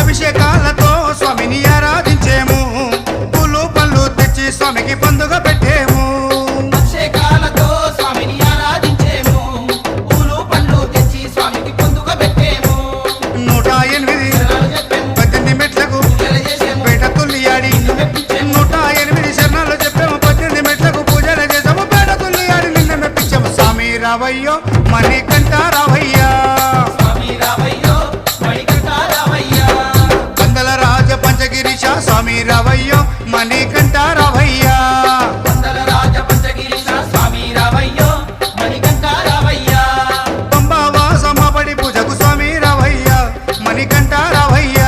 అభిషేకాలతో స్వామిని ఆరాధించేము పూలు పళ్ళు తెచ్చి స్వామికి పండుగ పెట్టేము అభిషేకాలతో స్వామిని ఆరాధించేము పూలు పండ్లు తెచ్చి స్వామికి పండుగ పెట్టేము 108 18 మెట్లకు పేట తుల్లియాడి 108 శరణాలు చెప్పాము 18 మెట్లకు పూజలు చేసాము పేట తుల్లియాడి నిన్న మెప్పించాము స్వామి రావయ్యో మణికంఠ రావయ్యా స్వామి రావయ్యో మణికంఠ రావయ్యా కందల రాజ పంచగిరీశ స్వామి రావయ్యో మణికంఠ రావయ్యా వందల రాజ పంచగిరీశ స్వామి రావయ్యో మణికంఠ రావయ్యా పంబావాస మాబడి పూజకు స్వామి రావయ్యా మణికంఠ రావయ్యా